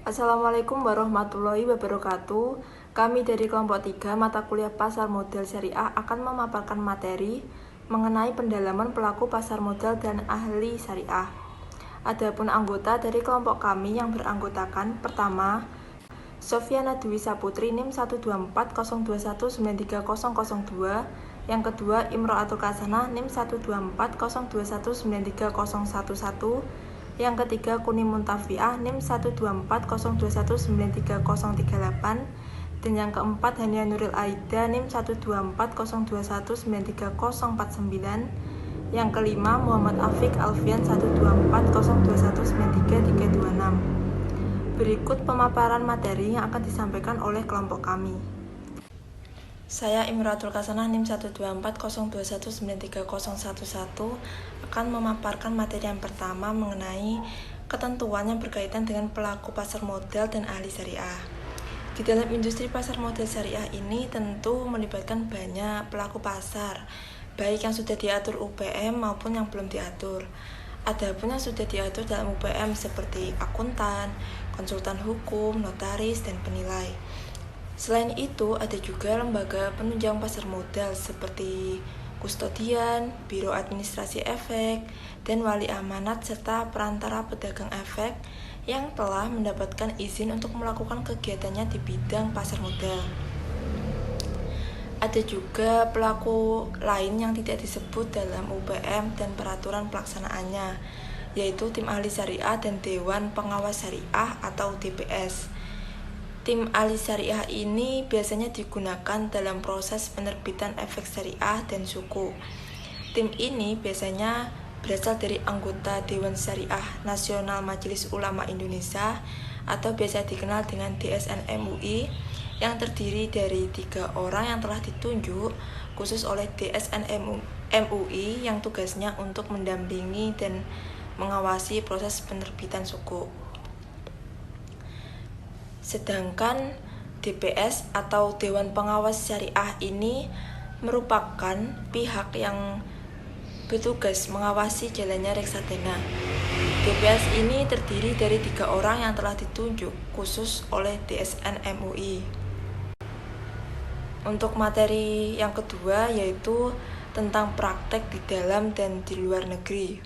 Assalamualaikum warahmatullahi wabarakatuh. Kami dari kelompok 3 mata kuliah pasar modal syariah akan memaparkan materi mengenai pendalaman pelaku pasar modal dan ahli syariah. Adapun anggota dari kelompok kami yang beranggotakan: pertama, Sofiana Dwi Saputri NIM 12402193002. Yang kedua, Imro'atul Hasanah NIM 12402193011. Yang ketiga, Kuni Muntafiah NIM 12402193038. Dan yang keempat, Hania Nuril Aida NIM 12402193049. Yang kelima, Muhammad Afiq Alfian 12402193326. Berikut pemaparan materi yang akan disampaikan oleh kelompok kami. Saya Imro'atul Hasanah NIM 12402193011 akan memaparkan materi yang pertama mengenai ketentuan yang berkaitan dengan pelaku pasar modal dan ahli syariah. Di dalam industri pasar modal syariah ini tentu melibatkan banyak pelaku pasar, baik yang sudah diatur UPM maupun yang belum diatur. Adapun yang sudah diatur dalam UPM seperti akuntan, konsultan hukum, notaris, dan penilai. Selain itu, ada juga lembaga penunjang pasar modal seperti kustodian, biro administrasi efek, dan wali amanat serta perantara pedagang efek yang telah mendapatkan izin untuk melakukan kegiatannya di bidang pasar modal. Ada juga pelaku lain yang tidak disebut dalam UPM dan peraturan pelaksanaannya, yaitu tim ahli syariah dan Dewan Pengawas Syariah atau DPS. Tim ahli syariah ini biasanya digunakan dalam proses penerbitan efek syariah dan suku. Tim ini biasanya berasal dari anggota Dewan Syariah Nasional Majelis Ulama Indonesia atau biasa dikenal dengan DSN MUI, yang terdiri dari 3 orang yang telah ditunjuk khusus oleh DSN MUI yang tugasnya untuk mendampingi dan mengawasi proses penerbitan suku. Sedangkan DPS atau Dewan Pengawas Syariah ini merupakan pihak yang bertugas mengawasi jalannya reksadana. DPS ini terdiri dari 3 orang yang telah ditunjuk khusus oleh DSN MUI. Untuk materi yang kedua yaitu tentang praktek di dalam dan di luar negeri.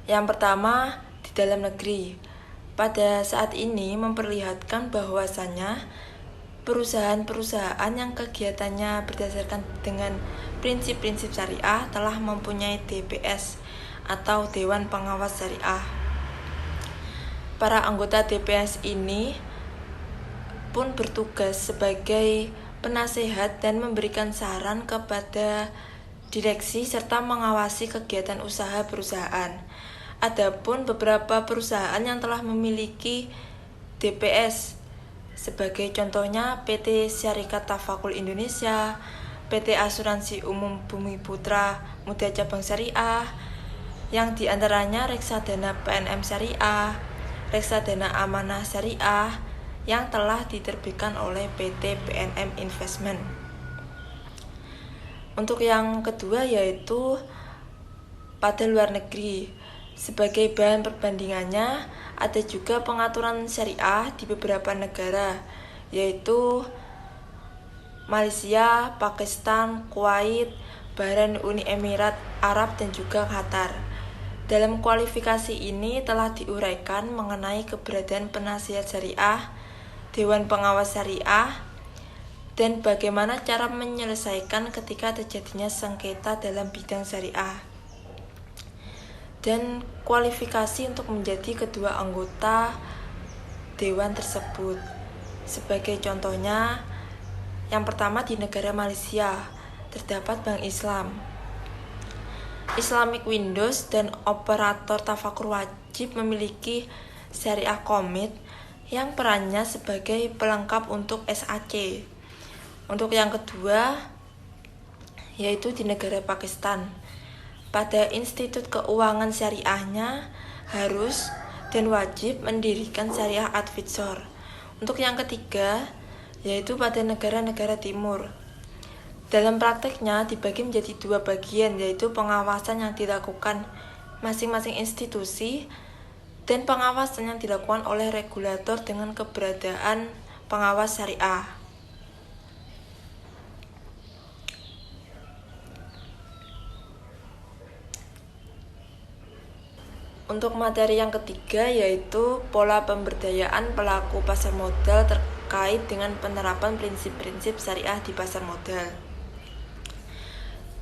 Yang pertama, di dalam negeri. Pada saat ini memperlihatkan bahwasannya perusahaan-perusahaan yang kegiatannya berdasarkan dengan prinsip-prinsip syariah telah mempunyai DPS atau Dewan Pengawas Syariah. Para anggota DPS ini pun bertugas sebagai penasehat dan memberikan saran kepada direksi serta mengawasi kegiatan usaha perusahaan. Adapun beberapa perusahaan yang telah memiliki DPS sebagai contohnya PT Syarikat Tafakul Indonesia, PT Asuransi Umum Bumi Putra Muda Cabang Syariah, yang diantaranya reksadana PNM Syariah, reksadana Amanah Syariah yang telah diterbitkan oleh PT PNM Investment. Untuk yang kedua yaitu pada luar negeri. Sebagai bahan perbandingannya, ada juga pengaturan syariah di beberapa negara, yaitu Malaysia, Pakistan, Kuwait, Bahrain, Uni Emirat Arab, dan juga Qatar. Dalam kualifikasi ini telah diuraikan mengenai keberadaan penasihat syariah, Dewan Pengawas Syariah, dan bagaimana cara menyelesaikan ketika terjadinya sengketa dalam bidang syariah. Dan kualifikasi untuk menjadi kedua anggota dewan tersebut. Sebagai contohnya, yang pertama di negara Malaysia terdapat Bank Islam, Islamic Windows, dan operator tafakur wajib memiliki syariah komit yang perannya sebagai pelengkap untuk SAC. Untuk yang kedua yaitu di negara Pakistan. Pada institut keuangan syariahnya harus dan wajib mendirikan syariah advisor. Untuk yang ketiga yaitu pada negara-negara timur. Dalam prakteknya dibagi menjadi 2 bagian, yaitu pengawasan yang dilakukan masing-masing institusi dan pengawasan yang dilakukan oleh regulator dengan keberadaan pengawas syariah. Untuk materi yang ketiga yaitu pola pemberdayaan pelaku pasar modal terkait dengan penerapan prinsip-prinsip syariah di pasar modal.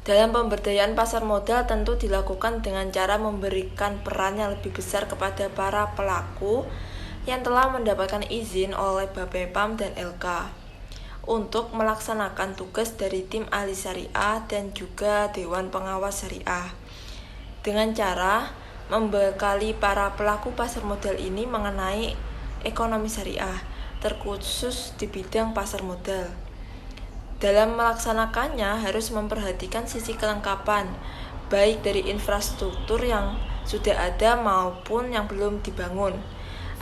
Dalam pemberdayaan pasar modal tentu dilakukan dengan cara memberikan peran yang lebih besar kepada para pelaku yang telah mendapatkan izin oleh Bapepam dan LK untuk melaksanakan tugas dari tim ahli syariah dan juga Dewan Pengawas Syariah dengan cara membekali para pelaku pasar modal ini mengenai ekonomi syariah, terkhusus di bidang pasar modal. Dalam melaksanakannya harus memperhatikan sisi kelengkapan, baik dari infrastruktur yang sudah ada maupun yang belum dibangun.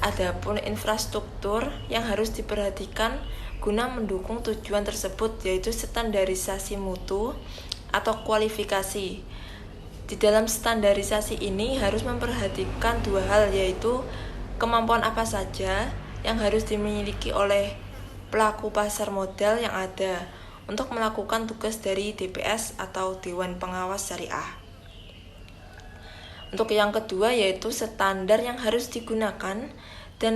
Adapun infrastruktur yang harus diperhatikan guna mendukung tujuan tersebut yaitu standarisasi mutu atau kualifikasi. Di dalam standarisasi ini harus memperhatikan dua hal, yaitu kemampuan apa saja yang harus dimiliki oleh pelaku pasar modal yang ada untuk melakukan tugas dari DPS atau Dewan Pengawas Syariah. Untuk yang kedua yaitu standar yang harus digunakan dan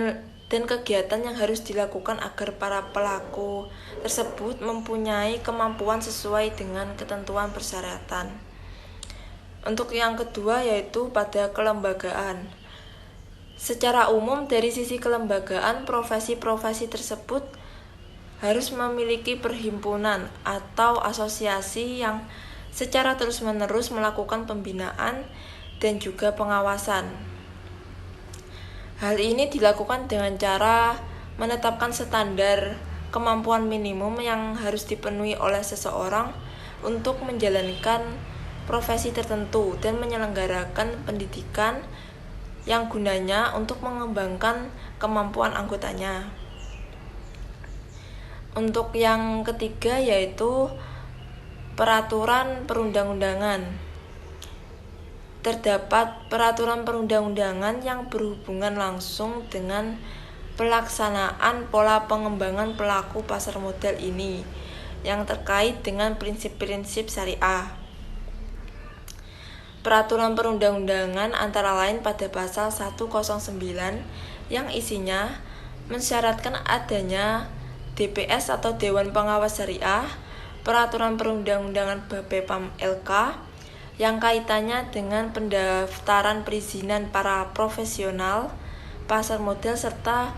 kegiatan yang harus dilakukan agar para pelaku tersebut mempunyai kemampuan sesuai dengan ketentuan persyaratan. Untuk yang kedua yaitu pada kelembagaan. Secara umum dari sisi kelembagaan, profesi-profesi tersebut harus memiliki perhimpunan atau asosiasi yang secara terus-menerus melakukan pembinaan dan juga pengawasan. Hal ini dilakukan dengan cara menetapkan standar kemampuan minimum yang harus dipenuhi oleh seseorang untuk menjalankan profesi tertentu dan menyelenggarakan pendidikan yang gunanya untuk mengembangkan kemampuan anggotanya. Untuk yang ketiga yaitu peraturan perundang-undangan. Terdapat peraturan perundang-undangan yang berhubungan langsung dengan pelaksanaan pola pengembangan pelaku pasar modal ini yang terkait dengan prinsip-prinsip syariah. Peraturan perundang-undangan antara lain pada pasal 109 yang isinya mensyaratkan adanya DPS atau Dewan Pengawas Syariah, peraturan perundang-undangan Bapepam LK yang kaitannya dengan pendaftaran perizinan para profesional pasar modal serta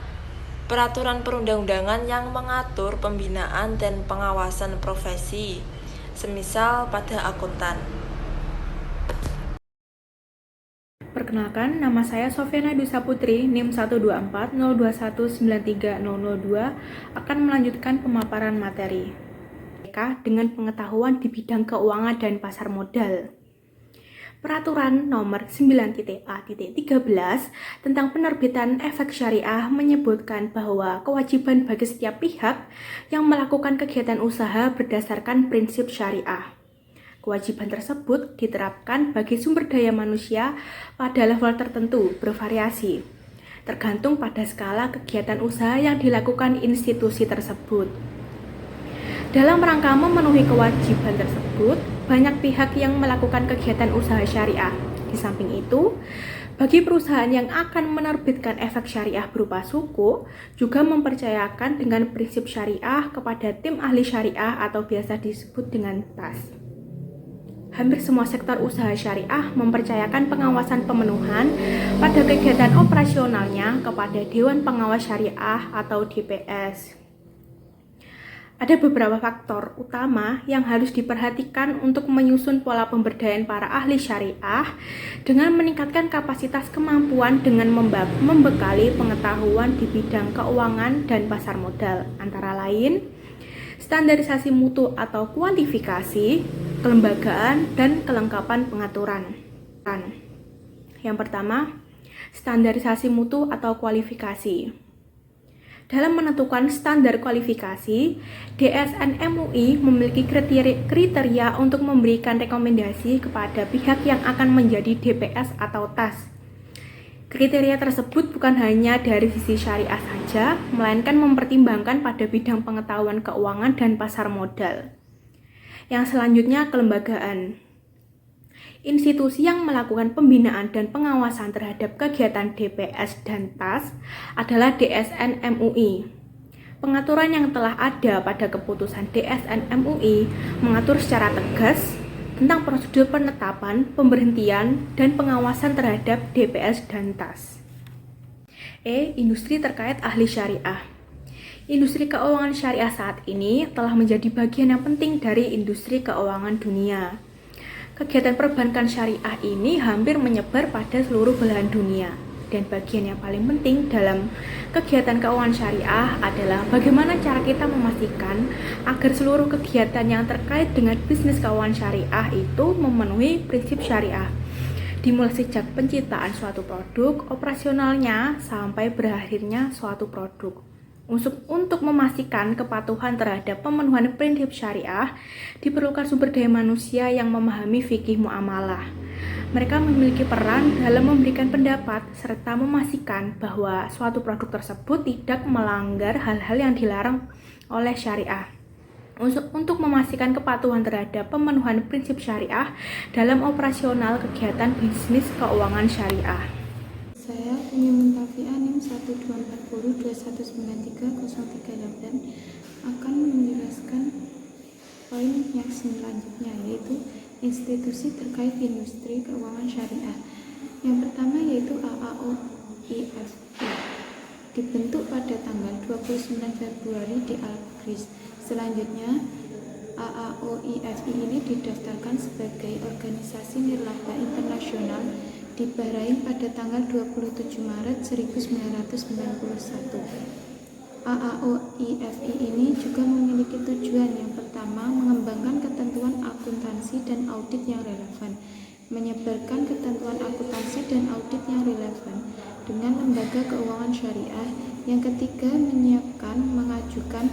peraturan perundang-undangan yang mengatur pembinaan dan pengawasan profesi, semisal pada akuntan. Perkenalkan, nama saya Sofiana Dusa Putri, NIM 12402193002, akan melanjutkan pemaparan materi dengan pengetahuan di bidang keuangan dan pasar modal. Peraturan nomor 9.A.13 tentang penerbitan efek syariah menyebutkan bahwa kewajiban bagi setiap pihak yang melakukan kegiatan usaha berdasarkan prinsip syariah. Kewajiban tersebut diterapkan bagi sumber daya manusia pada level tertentu bervariasi, tergantung pada skala kegiatan usaha yang dilakukan institusi tersebut. Dalam rangka memenuhi kewajiban tersebut, banyak pihak yang melakukan kegiatan usaha syariah. Di samping itu, bagi perusahaan yang akan menerbitkan efek syariah berupa suku, juga mempercayakan dengan prinsip syariah kepada tim ahli syariah atau biasa disebut dengan TAS. Hampir semua sektor usaha syariah mempercayakan pengawasan pemenuhan pada kegiatan operasionalnya kepada Dewan Pengawas Syariah atau DPS. Ada beberapa faktor utama yang harus diperhatikan untuk menyusun pola pemberdayaan para ahli syariah dengan meningkatkan kapasitas kemampuan dengan membekali pengetahuan di bidang keuangan dan pasar modal, antara lain standarisasi mutu atau kualifikasi, kelembagaan, dan kelengkapan pengaturan. Yang pertama, standarisasi mutu atau kualifikasi. Dalam menentukan standar kualifikasi, DSN MUI memiliki kriteria untuk memberikan rekomendasi kepada pihak yang akan menjadi DPS atau TAS. Kriteria tersebut bukan hanya dari sisi syariah saja, melainkan mempertimbangkan pada bidang pengetahuan keuangan dan pasar modal. Yang selanjutnya, kelembagaan. Institusi yang melakukan pembinaan dan pengawasan terhadap kegiatan DPS dan TAS adalah DSN MUI. Pengaturan yang telah ada pada keputusan DSN MUI mengatur secara tegas tentang prosedur penetapan, pemberhentian, dan pengawasan terhadap DPS dan TAS. Industri terkait ahli syariah. Industri keuangan syariah saat ini telah menjadi bagian yang penting dari industri keuangan dunia. Kegiatan perbankan syariah ini hampir menyebar pada seluruh belahan dunia. Dan bagian yang paling penting dalam kegiatan keuangan syariah adalah bagaimana cara kita memastikan agar seluruh kegiatan yang terkait dengan bisnis keuangan syariah itu memenuhi prinsip syariah. Dimulai sejak penciptaan suatu produk, operasionalnya, sampai berakhirnya suatu produk. Untuk memastikan kepatuhan terhadap pemenuhan prinsip syariah, diperlukan sumber daya manusia yang memahami fikih muamalah. Mereka memiliki peran dalam memberikan pendapat serta memastikan bahwa suatu produk tersebut tidak melanggar hal-hal yang dilarang oleh syariah. Untuk memastikan kepatuhan terhadap pemenuhan prinsip syariah dalam operasional kegiatan bisnis keuangan syariah. Saya Penyemun Tafia NIM 12402193038 akan menjelaskan poin yang selanjutnya, yaitu institusi terkait industri keuangan syariah. Yang pertama yaitu AAOIFI, dibentuk pada tanggal 29 Februari di Alkris. Selanjutnya, AAOIFI ini didaftarkan sebagai organisasi nirlaba internasional di Bahrain pada tanggal 27 Maret 1991. AAOIFI ini juga memiliki tujuan. Yang pertama, mengembangkan ketentuan akuntansi dan audit yang relevan, menyebarkan ketentuan akuntansi dan audit yang relevan dengan lembaga keuangan syariah. Yang ketiga, menyiapkan, mengajukan,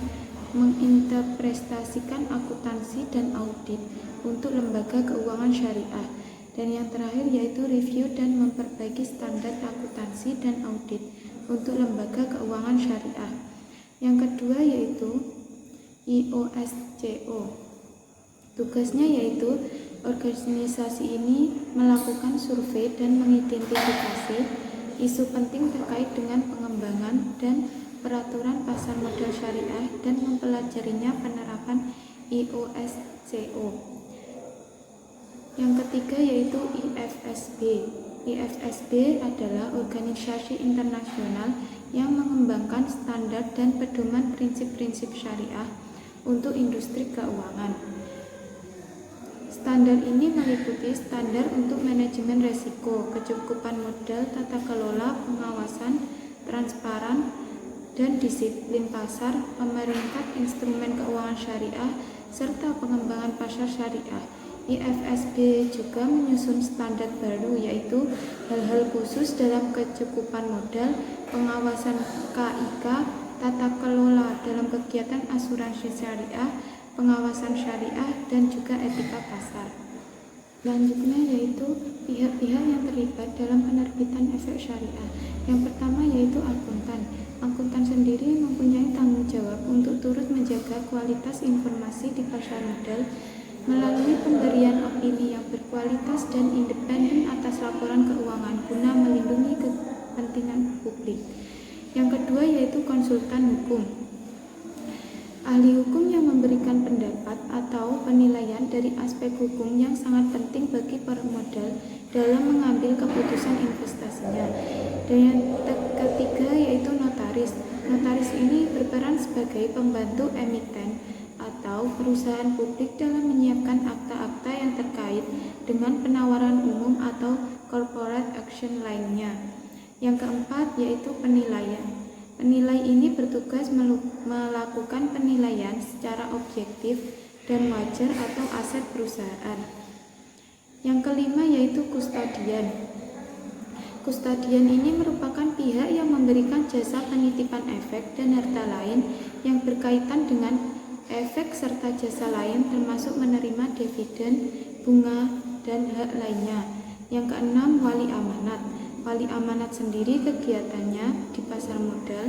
menginterpretasikan akuntansi dan audit untuk lembaga keuangan syariah. Dan yang terakhir yaitu review dan memperbaiki standar akuntansi dan audit untuk lembaga keuangan syariah. Yang kedua yaitu IOSCO. Tugasnya yaitu organisasi ini melakukan survei dan mengidentifikasi isu penting terkait dengan pengembangan dan peraturan pasar modal syariah dan mempelajarinya penerapan IOSCO. Yang ketiga yaitu IFSB. IFSB adalah organisasi internasional yang mengembangkan standar dan pedoman prinsip-prinsip syariah untuk industri keuangan. Standar ini meliputi standar untuk manajemen risiko, kecukupan modal, tata kelola, pengawasan, transparan, dan disiplin pasar, pemeringkat instrumen keuangan syariah, serta pengembangan pasar syariah. IFSB juga menyusun standar baru, yaitu hal-hal khusus dalam kecukupan modal, pengawasan KIK, tata kelola dalam kegiatan asuransi syariah, pengawasan syariah, dan juga etika pasar. Selanjutnya yaitu pihak-pihak yang terlibat dalam penerbitan efek syariah. Yang pertama yaitu akuntan. Akuntan sendiri mempunyai tanggung jawab untuk turut menjaga kualitas informasi di pasar modal melalui pemberian opini yang berkualitas dan independen atas laporan keuangan guna melindungi kepentingan publik. Yang kedua yaitu konsultan hukum. Ahli hukum yang memberikan pendapat atau penilaian dari aspek hukum yang sangat penting bagi pemodal dalam mengambil keputusan investasinya. Dan yang ketiga yaitu notaris. Notaris ini berperan sebagai pembantu emiten atau perusahaan publik dalam menyiapkan akta-akta yang terkait dengan penawaran umum atau corporate action lainnya. Yang keempat yaitu penilaian. Penilai ini bertugas melakukan penilaian secara objektif dan wajar atau aset perusahaan. Yang kelima yaitu kustodian. Kustodian ini merupakan pihak yang memberikan jasa penitipan efek dan harta lain yang berkaitan dengan efek serta jasa lain termasuk menerima dividen, bunga, dan hak lainnya. Yang keenam, wali amanat. Wali amanat sendiri kegiatannya di pasar modal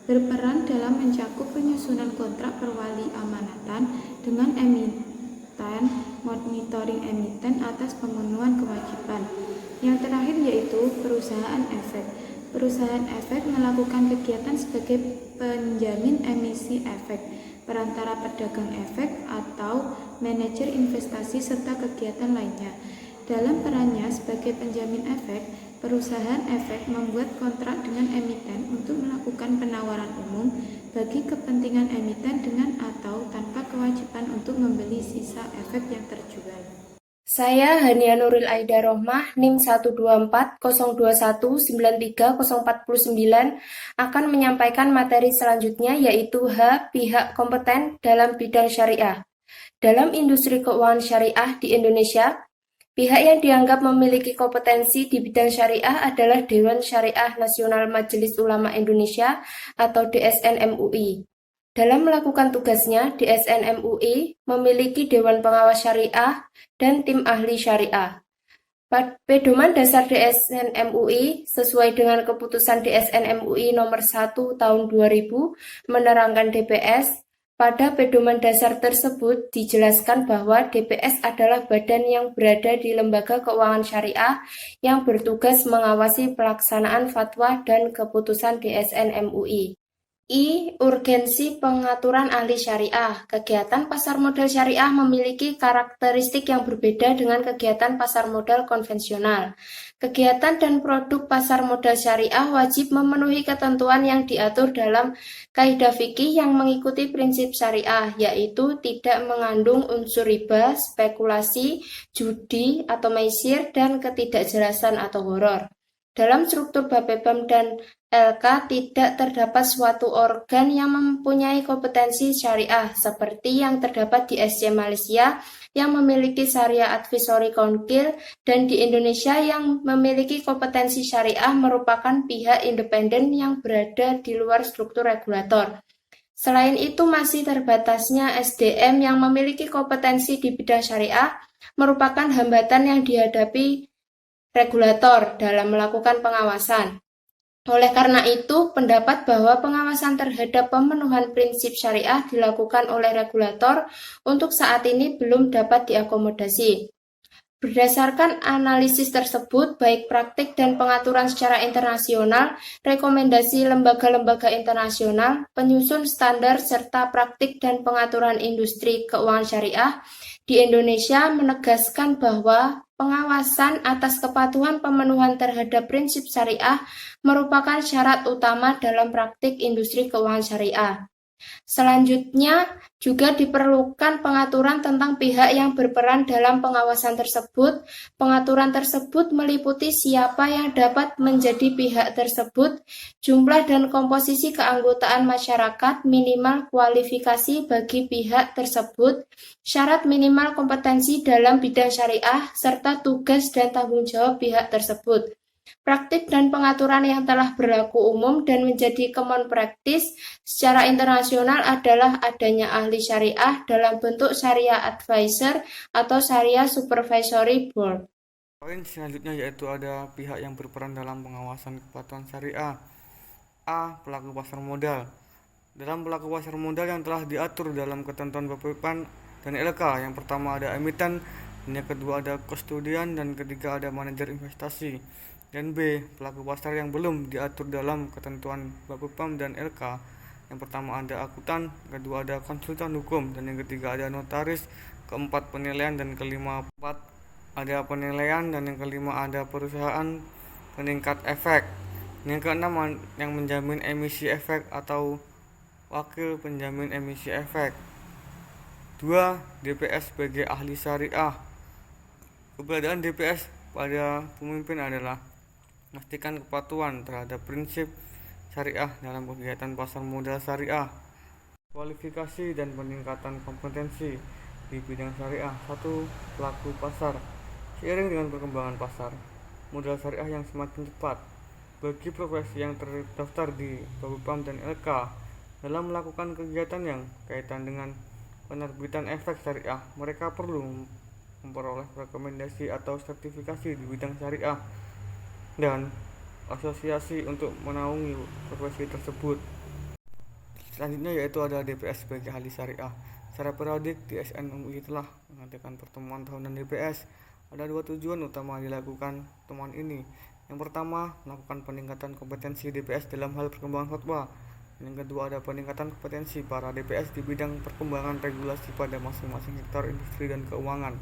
berperan dalam mencakup penyusunan kontrak perwali amanatan dengan emiten, monitoring emiten atas pemenuhan kewajiban. Yang terakhir yaitu perusahaan efek. Perusahaan efek melakukan kegiatan sebagai penjamin emisi efek, perantara pedagang efek atau manajer investasi serta kegiatan lainnya. Dalam perannya sebagai penjamin efek, perusahaan efek membuat kontrak dengan emiten untuk melakukan penawaran umum bagi kepentingan emiten dengan atau tanpa kewajiban untuk membeli sisa efek yang terjual. Saya Hania Nuril Aida Rohmah, NIM 12402193049 akan menyampaikan materi selanjutnya yaitu H. Pihak kompeten dalam bidang syariah. Dalam industri keuangan syariah di Indonesia, pihak yang dianggap memiliki kompetensi di bidang syariah adalah Dewan Syariah Nasional Majelis Ulama Indonesia atau DSN MUI. Dalam melakukan tugasnya, DSN MUI memiliki Dewan Pengawas Syariah dan tim ahli syariah. Pedoman dasar DSN MUI sesuai dengan keputusan DSN MUI nomor 1 tahun 2000 menerangkan DPS. Pada pedoman dasar tersebut dijelaskan bahwa DPS adalah badan yang berada di lembaga keuangan syariah yang bertugas mengawasi pelaksanaan fatwa dan keputusan DSN MUI. Urgensi pengaturan ahli syariah. Kegiatan pasar modal syariah memiliki karakteristik yang berbeda dengan kegiatan pasar modal konvensional. Kegiatan dan produk pasar modal syariah wajib memenuhi ketentuan yang diatur dalam kaidah fikih yang mengikuti prinsip syariah, yaitu tidak mengandung unsur riba, spekulasi, judi atau maisir, dan ketidakjelasan atau horor. Dalam struktur Bapepam dan LK tidak terdapat suatu organ yang mempunyai kompetensi syariah seperti yang terdapat di SC Malaysia yang memiliki Syariah Advisory Council dan di Indonesia yang memiliki kompetensi syariah merupakan pihak independen yang berada di luar struktur regulator. Selain itu masih terbatasnya SDM yang memiliki kompetensi di bidang syariah merupakan hambatan yang dihadapi regulator dalam melakukan pengawasan. Oleh karena itu, pendapat bahwa pengawasan terhadap pemenuhan prinsip syariah dilakukan oleh regulator untuk saat ini belum dapat diakomodasi. Berdasarkan analisis tersebut, baik praktik dan pengaturan secara internasional, rekomendasi lembaga-lembaga internasional, penyusun standar serta praktik dan pengaturan industri keuangan syariah di Indonesia menegaskan bahwa pengawasan atas kepatuhan pemenuhan terhadap prinsip syariah merupakan syarat utama dalam praktik industri keuangan syariah. Selanjutnya, juga diperlukan pengaturan tentang pihak yang berperan dalam pengawasan tersebut. Pengaturan tersebut meliputi siapa yang dapat menjadi pihak tersebut, jumlah dan komposisi keanggotaan masyarakat, minimal kualifikasi bagi pihak tersebut, syarat minimal kompetensi dalam bidang syariah, serta tugas dan tanggung jawab pihak tersebut. Praktik dan pengaturan yang telah berlaku umum dan menjadi common practice secara internasional adalah adanya ahli syariah dalam bentuk syariah advisor atau syariah supervisory board. Poin selanjutnya yaitu ada pihak yang berperan dalam pengawasan kepatuhan syariah. A. Pelaku pasar modal. Dalam pelaku pasar modal yang telah diatur dalam ketentuan Bapepam dan LK, yang pertama ada emiten, yang kedua ada kustodian, dan ketiga ada manajer investasi. Dan B. Pelaku pasar yang belum diatur dalam ketentuan Bapepam dan LK. Yang pertama ada akuntan, kedua ada konsultan hukum, dan yang ketiga ada notaris, keempat penilaian, dan kelima ada penilaian, dan yang kelima ada perusahaan peningkat efek. Yang keenam yang menjamin emisi efek atau wakil penjamin emisi efek. 2. DPS sebagai ahli syariah. Keberadaan DPS pada pemimpin adalah memastikan kepatuhan terhadap prinsip syariah dalam kegiatan pasar modal syariah. Kualifikasi dan peningkatan kompetensi di bidang syariah. 1. Pelaku pasar. Seiring dengan perkembangan pasar modal syariah yang semakin cepat, bagi profesi yang terdaftar di Bapepam dan LK dalam melakukan kegiatan yang kaitan dengan penerbitan efek syariah, mereka perlu memperoleh rekomendasi atau sertifikasi di bidang syariah dan asosiasi untuk menaungi profesi tersebut. Selanjutnya yaitu ada DPS sebagai ahli syariah. Secara periodik, DSN MUI telah mengadakan pertemuan tahunan DPS. Ada dua tujuan utama dilakukan pertemuan ini. Yang pertama, melakukan peningkatan kompetensi DPS dalam hal perkembangan fatwa. Yang kedua, ada peningkatan kompetensi para DPS di bidang perkembangan regulasi pada masing-masing sektor industri dan keuangan.